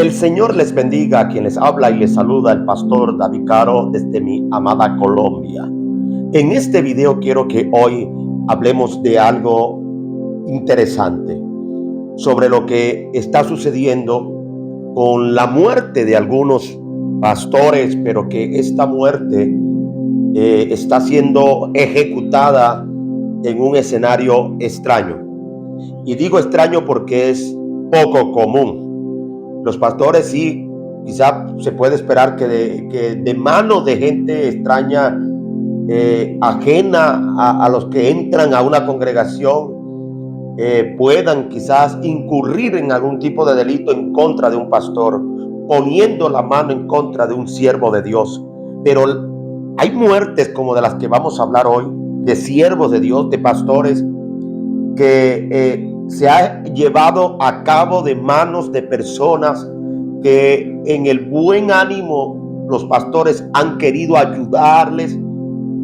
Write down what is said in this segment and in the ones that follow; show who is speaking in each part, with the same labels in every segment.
Speaker 1: El Señor les bendiga. A quien les habla y les saluda el pastor David Caro desde mi amada Colombia. En este video quiero que hoy hablemos de algo interesante sobre lo que está sucediendo con la muerte de algunos pastores, pero que esta muerte está siendo ejecutada en un escenario extraño. Y digo extraño porque es poco común. Los pastores sí, quizá se puede esperar que de manos de gente extraña, ajena a los que entran a una congregación, puedan quizás incurrir en algún tipo de delito en contra de un pastor, poniendo la mano en contra de un siervo de Dios. Pero hay muertes como de las que vamos a hablar hoy, de siervos de Dios, de pastores, que se ha llevado a cabo de manos de personas que en el buen ánimo los pastores han querido ayudarles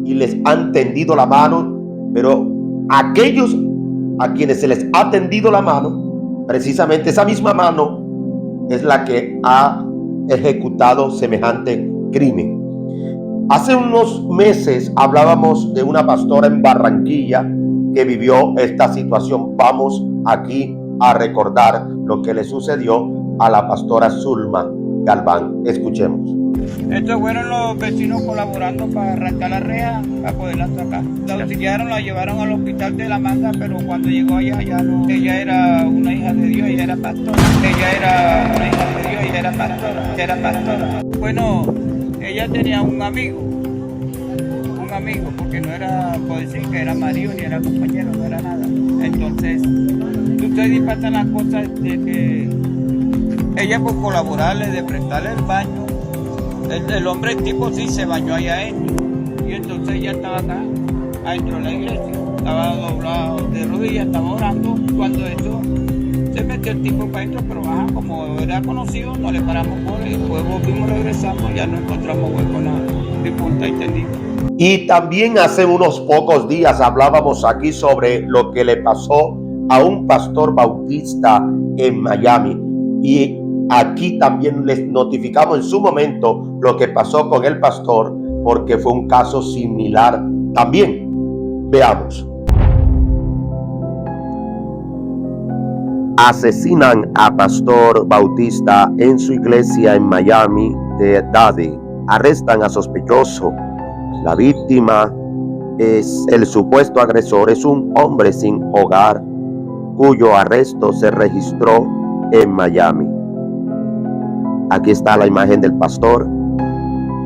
Speaker 1: y les han tendido la mano, pero aquellos a quienes se les ha tendido la mano, precisamente esa misma mano es la que ha ejecutado semejante crimen. Hace unos meses hablábamos de una pastora en Barranquilla que vivió esta situación. Vamos aquí a recordar lo que le sucedió a la pastora Zulma Galván. Escuchemos.
Speaker 2: Estos fueron los vecinos colaborando para arrancar la reja, para poderla sacar. La auxiliaron, la llevaron al hospital de La Manga, pero cuando llegó allá ya no. Ella era una hija de Dios, ella era pastora. Ella era una hija de Dios, ella era pastora. Bueno, ella tenía un amigo, porque no era, por decir que era marido ni era compañero, no era nada. Entonces, ustedes dispartan las cosas de que ella, por colaborarle, de prestarle el baño, el hombre, el tipo sí se bañó allá adentro, y entonces ella estaba acá, adentro de la iglesia, estaba doblado de rodillas, estaba orando, cuando eso se metió el tipo para adentro, pero como era conocido, no le paramos por él, y después volvimos, regresamos, ya no encontramos hueco, nada, ni punta y tendido.
Speaker 1: Y también hace unos pocos días hablábamos aquí sobre lo que le pasó a un pastor bautista en Miami, y aquí también les notificamos en su momento lo que pasó con el pastor, porque fue un caso similar también. Veamos. Asesinan a pastor bautista en su iglesia en Miami de Dade. Arrestan a sospechoso. La víctima es el supuesto agresor, es un hombre sin hogar cuyo arresto se registró en Miami. Aquí está la imagen del pastor.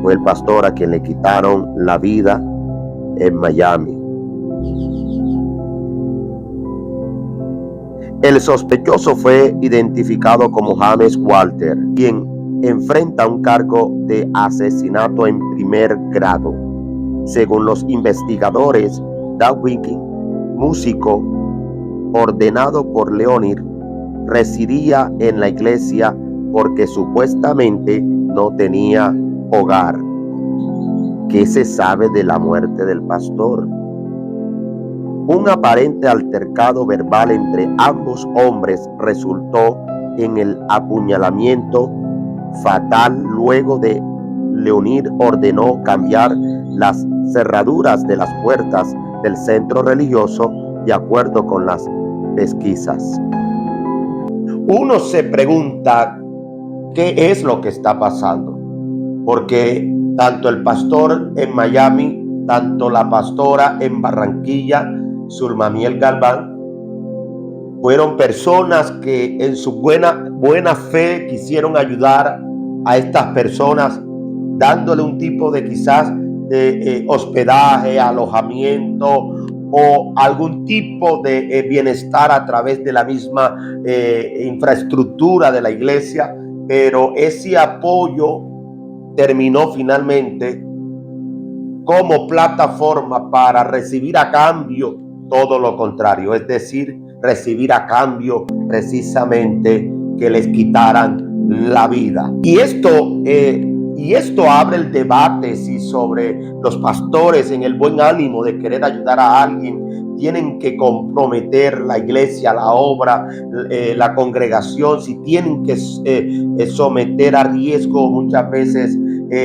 Speaker 1: Fue el pastor a quien le quitaron la vida en Miami. El sospechoso fue identificado como James Walter, quien enfrenta un cargo de asesinato en primer grado. Según los investigadores, Dawkins, músico ordenado por Leonid, residía en la iglesia porque supuestamente no tenía hogar. ¿Qué se sabe de la muerte del pastor? Un aparente altercado verbal entre ambos hombres resultó en el apuñalamiento fatal. Luego de Leonid ordenó cambiar las cerraduras de las puertas del centro religioso de acuerdo con las pesquisas. Uno se pregunta qué es lo que está pasando, porque tanto el pastor en Miami, tanto la pastora en Barranquilla, Zulma Galván, fueron personas que en su buena fe quisieron ayudar a estas personas, dándole un tipo de quizás de hospedaje, alojamiento o algún tipo de bienestar a través de la misma infraestructura de la iglesia, pero ese apoyo terminó finalmente como plataforma para recibir a cambio todo lo contrario, es decir, recibir a cambio precisamente que les quitaran la vida. Y esto abre el debate si sobre los pastores en el buen ánimo de querer ayudar a alguien tienen que comprometer la iglesia, la obra, la congregación, si tienen que someter a riesgo muchas veces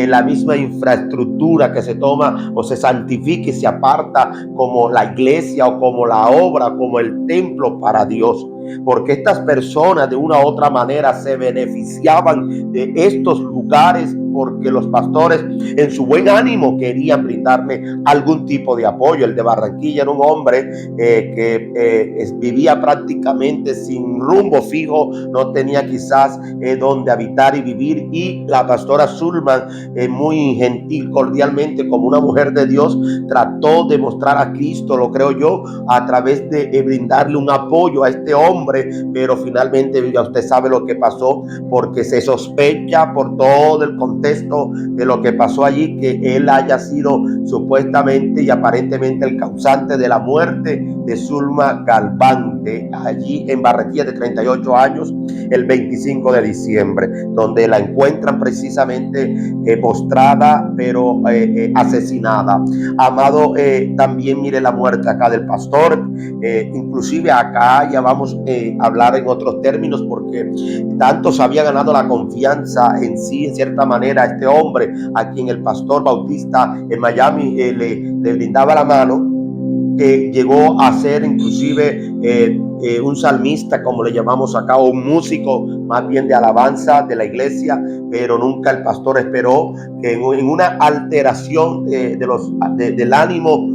Speaker 1: la misma infraestructura que se toma o se santifica y se aparta como la iglesia o como la obra, como el templo para Dios. Porque estas personas de una u otra manera se beneficiaban de estos lugares porque los pastores en su buen ánimo querían brindarle algún tipo de apoyo. El de Barranquilla era un hombre que vivía prácticamente sin rumbo fijo, no tenía quizás donde habitar y vivir, y la pastora Zulman, muy gentil, cordialmente, como una mujer de Dios, trató de mostrar a Cristo, lo creo yo, a través de brindarle un apoyo a este hombre, pero finalmente ya usted sabe lo que pasó, porque se sospecha por todo el contexto de lo que pasó allí, que él haya sido supuestamente y aparentemente el causante de la muerte de Zulma Galvante, allí en Barranquilla, de 38 años, el 25 de diciembre, donde la encuentran precisamente postrada, pero asesinada. Amado, también mire la muerte acá del pastor, inclusive acá ya vamos a hablar en otros términos, porque tantos había ganado la confianza en sí, en cierta manera, a este hombre a quien el pastor Bautista en Miami le brindaba la mano, que llegó a ser inclusive un salmista, como le llamamos acá, o un músico más bien de alabanza de la iglesia, pero nunca el pastor esperó que en una alteración del ánimo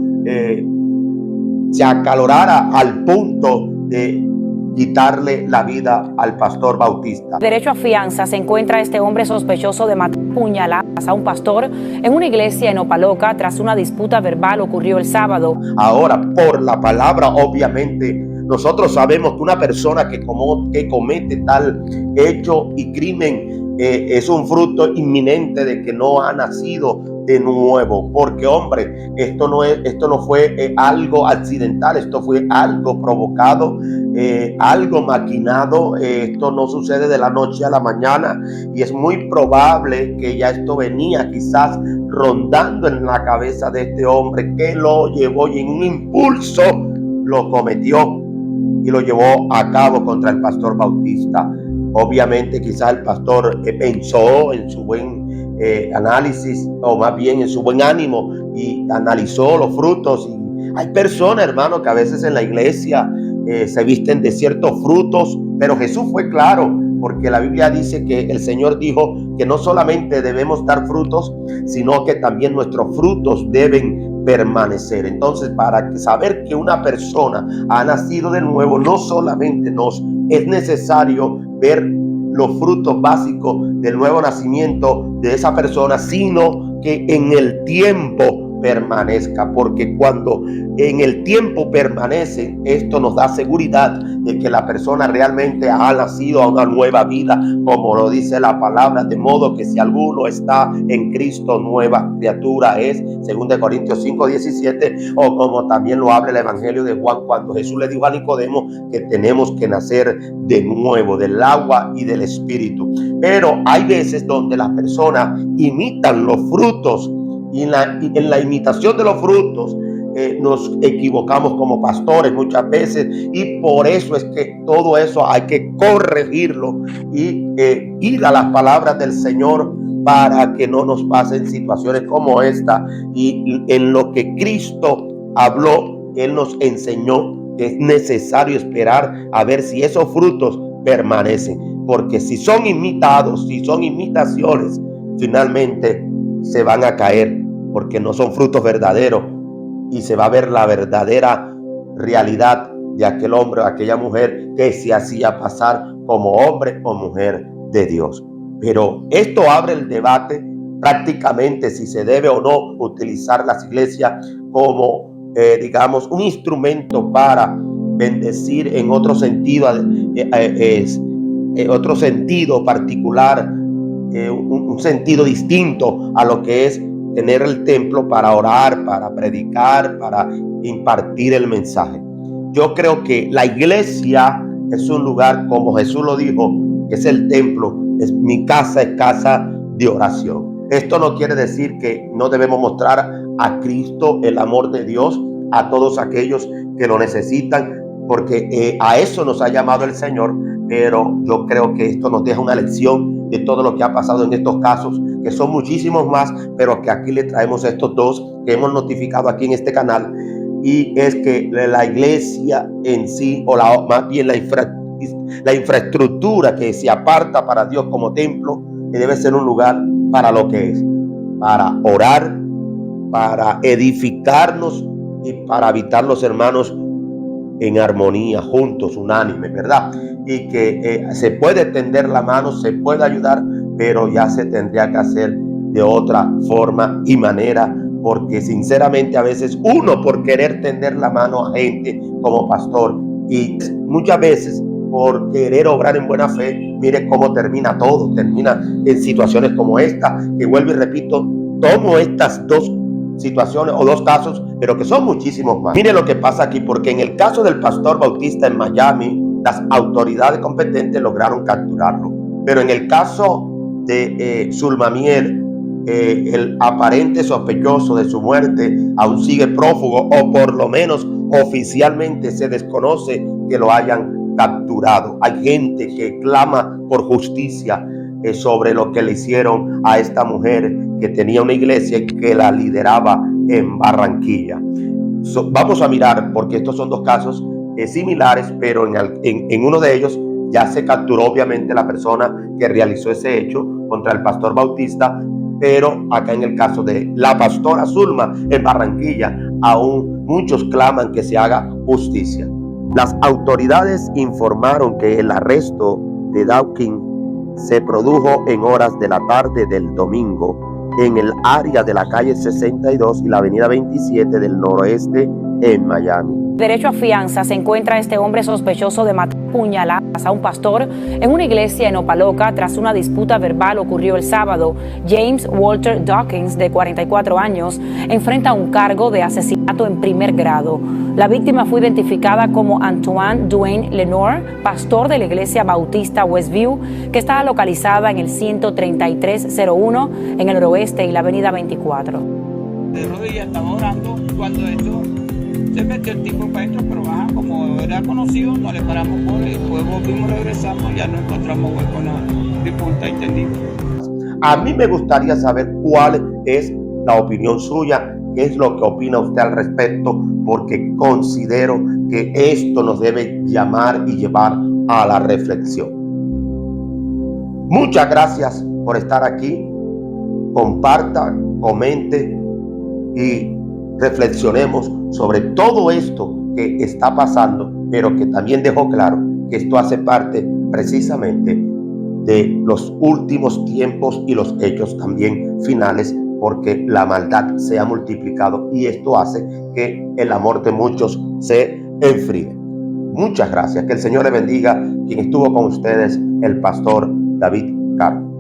Speaker 1: se acalorara al punto de quitarle la vida al pastor Bautista.
Speaker 3: Derecho a fianza se encuentra este hombre sospechoso de matar puñaladas a un pastor en una iglesia en Opaloca tras una disputa verbal ocurrió el sábado.
Speaker 1: Ahora, por la palabra, obviamente, nosotros sabemos que una persona que comete tal hecho y crimen es un fruto inminente de que no ha nacido de nuevo, porque hombre, esto no fue algo accidental, esto fue algo provocado, algo maquinado. Esto no sucede de la noche a la mañana, y es muy probable que ya esto venía quizás rondando en la cabeza de este hombre, que lo llevó y en un impulso lo cometió y lo llevó a cabo contra el pastor Bautista. Obviamente quizás el pastor pensó en su buen análisis, o más bien en su buen ánimo, y analizó los frutos. Y hay personas, hermano, que a veces en la iglesia se visten de ciertos frutos, pero Jesús fue claro, porque la Biblia dice que el Señor dijo que no solamente debemos dar frutos, sino que también nuestros frutos deben permanecer. Entonces, para saber que una persona ha nacido de nuevo, no solamente es necesario ver los frutos básicos del nuevo nacimiento de esa persona, sino que en el tiempo permanezca, porque cuando en el tiempo permanece, esto nos da seguridad de que la persona realmente ha nacido a una nueva vida, como lo dice la palabra, de modo que si alguno está en Cristo, nueva criatura es, 2 Corintios 5:17, o como también lo habla el Evangelio de Juan, cuando Jesús le dijo a Nicodemo que tenemos que nacer de nuevo, del agua y del Espíritu. Pero hay veces donde las personas imitan los frutos, y en la imitación de los frutos nos equivocamos como pastores muchas veces, y por eso es que todo eso hay que corregirlo y ir a las palabras del Señor para que no nos pasen situaciones como esta. Y en lo que Cristo habló, Él nos enseñó que es necesario esperar a ver si esos frutos permanecen, porque si son imitados, si son imitaciones, finalmente se van a caer, porque no son frutos verdaderos, y se va a ver la verdadera realidad de aquel hombre o aquella mujer que se hacía pasar como hombre o mujer de Dios. Pero esto abre el debate prácticamente si se debe o no utilizar las iglesias como digamos un instrumento para bendecir en otro sentido, otro sentido particular, un sentido distinto a lo que es tener el templo para orar, para predicar, para impartir el mensaje. Yo creo que la iglesia es un lugar, como Jesús lo dijo, que es el templo, mi casa es casa de oración. Esto no quiere decir que no debemos mostrar a Cristo, el amor de Dios, a todos aquellos que lo necesitan, porque a eso nos ha llamado el Señor. Pero yo creo que esto nos deja una lección de todo lo que ha pasado en estos casos, que son muchísimos más, pero que aquí le traemos estos dos que hemos notificado aquí en este canal. Y es que la iglesia en sí, o más bien la infraestructura que se aparta para Dios como templo, que debe ser un lugar para lo que es, para orar, para edificarnos y para habitar los hermanos en armonía, juntos, unánimes, ¿verdad? Y que se puede tender la mano, se puede ayudar, pero ya se tendría que hacer de otra forma y manera, porque sinceramente a veces uno, por querer tender la mano a gente como pastor, y muchas veces por querer obrar en buena fe, mire cómo termina todo. Termina en situaciones como esta, que vuelvo y repito, tomo estas dos situaciones o dos casos, pero que son muchísimos más. Mire lo que pasa aquí, porque en el caso del pastor Bautista en Miami, las autoridades competentes lograron capturarlo, pero en el caso de Zulma Miel, el aparente sospechoso de su muerte aún sigue prófugo, o por lo menos oficialmente se desconoce que lo hayan capturado. Hay gente que clama por justicia sobre lo que le hicieron a esta mujer que tenía una iglesia y que la lideraba en Barranquilla. Vamos a mirar, porque estos son dos casos similares, pero en uno de ellos ya se capturó obviamente la persona que realizó ese hecho contra el pastor Bautista, pero acá en el caso de la pastora Zulma en Barranquilla, aún muchos claman que se haga justicia. Las autoridades informaron que el arresto de Dawkins se produjo en horas de la tarde del domingo en el área de la calle 62 y la avenida 27 del noroeste en Miami.
Speaker 3: Derecho a fianza se encuentra este hombre sospechoso de matar puñaladas a un pastor en una iglesia en Opa-locka tras una disputa verbal ocurrió el sábado. James Walter Dawkins, de 44 años, enfrenta un cargo de asesinato en primer grado. La víctima fue identificada como Antoine Dwayne Lenoir, pastor de la iglesia bautista Westview, que está localizada en el 13301 en el noroeste y la avenida 24.
Speaker 2: De rodillas estaba orando cuando esto se metió el tipo para adentro, pero como era conocido, no le paramos bola y después volvimos, regresamos, ya no encontramos hueco en la disputa entendida.
Speaker 1: A mí me gustaría saber cuál es la opinión suya, qué es lo que opina usted al respecto, porque considero que esto nos debe llamar y llevar a la reflexión. Muchas gracias por estar aquí. Comparta, comente y reflexionemos sobre todo esto que está pasando, pero que también dejó claro que esto hace parte precisamente de los últimos tiempos y los hechos también finales, porque la maldad se ha multiplicado y esto hace que el amor de muchos se enfríe. Muchas gracias. Que el Señor le bendiga. Quien estuvo con ustedes, el pastor David Caro.